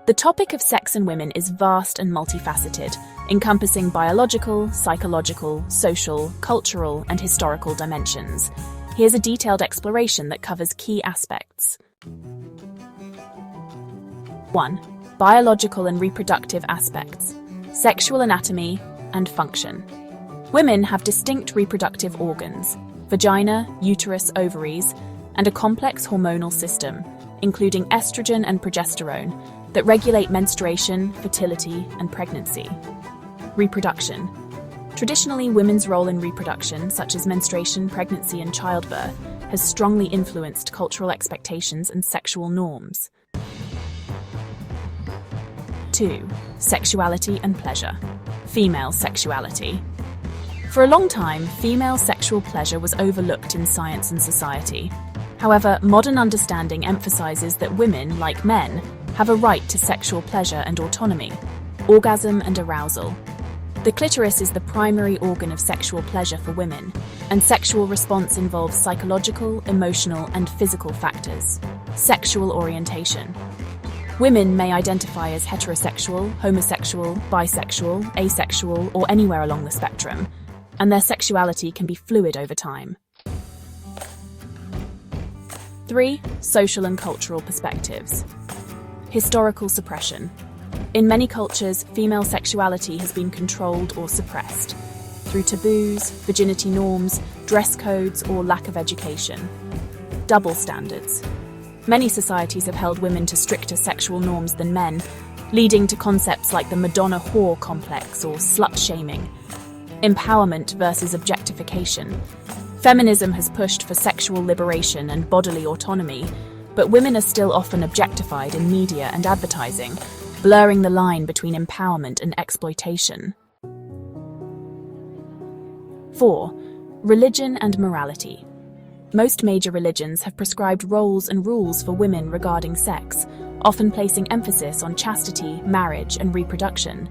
The topic of sex and women is vast and multifaceted, encompassing biological, psychological, social, cultural, and historical dimensions. Here's a detailed exploration that covers key aspects. 1. Biological and reproductive aspects. Sexual anatomy and function. Women have distinct reproductive organs, vagina, uterus, ovaries, and a complex hormonal system, including estrogen and progesterone, that regulate menstruation, fertility, and pregnancy. Reproduction. Traditionally, women's role in reproduction, such as menstruation, pregnancy, and childbirth, has strongly influenced cultural expectations and sexual norms. 2. Sexuality and pleasure. Female sexuality. For a long time, female sexual pleasure was overlooked in science and society. However, modern understanding emphasizes that women, like men, have a right to sexual pleasure and autonomy, orgasm and arousal. The clitoris is the primary organ of sexual pleasure for women, and sexual response involves psychological, emotional, and physical factors. Sexual orientation. Women may identify as heterosexual, homosexual, bisexual, asexual, or anywhere along the spectrum, and their sexuality can be fluid over time. 3. Social and cultural perspectives. Historical suppression. In many cultures, female sexuality has been controlled or suppressed through taboos, virginity norms, dress codes, or lack of education. Double standards. Many societies have held women to stricter sexual norms than men, leading to concepts like the Madonna whore complex or slut-shaming. Empowerment versus objectification. Feminism has pushed for sexual liberation and bodily autonomy, but women are still often objectified in media and advertising, blurring the line between empowerment and exploitation. 4. Religion and morality. Most major religions have prescribed roles and rules for women regarding sex, often placing emphasis on chastity, marriage, and reproduction.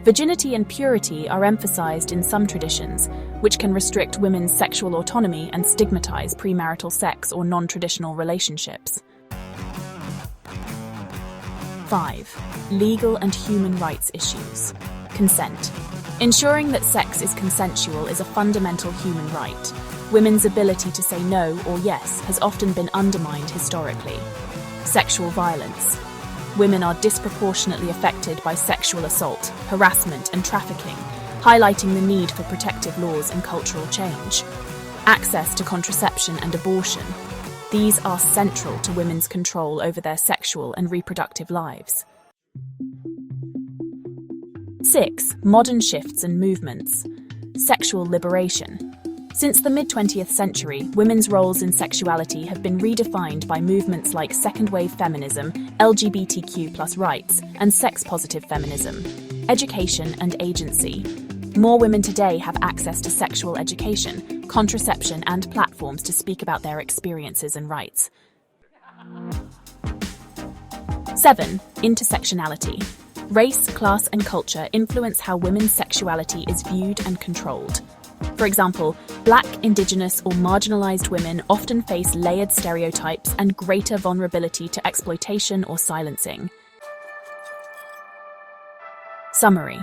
Virginity and purity are emphasized in some traditions, which can restrict women's sexual autonomy and stigmatize premarital sex or non-traditional relationships. 5. Legal and human rights issues. Consent. Ensuring that sex is consensual is a fundamental human right. Women's ability to say no or yes has often been undermined historically. Sexual violence. Women are disproportionately affected by sexual assault, harassment, and trafficking, highlighting the need for protective laws and cultural change. Access to contraception and abortion. These are central to women's control over their sexual and reproductive lives. 6. Modern shifts and movements. Sexual liberation. Since the mid-20th century, women's roles in sexuality have been redefined by movements like second-wave feminism, LGBTQ+ rights, and sex-positive feminism. Education and agency. More women today have access to sexual education, contraception, and platforms to speak about their experiences and rights. 7. Intersectionality. Race, class, and culture influence how women's sexuality is viewed and controlled. For example, Black, Indigenous, or marginalized women often face layered stereotypes and greater vulnerability to exploitation or silencing. Summary.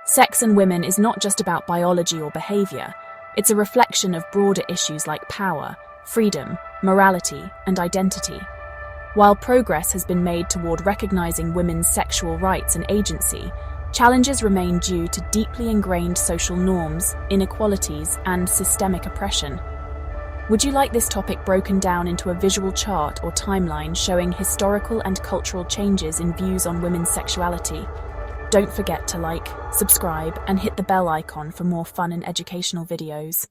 Sex and women is not just about biology or behavior. It's a reflection of broader issues like power, freedom, morality, and identity. While progress has been made toward recognizing women's sexual rights and agency, challenges remain due to deeply ingrained social norms, inequalities, and systemic oppression. Would you like this topic broken down into a visual chart or timeline showing historical and cultural changes in views on women's sexuality? Don't forget to like, subscribe, and hit the bell icon for more fun and educational videos.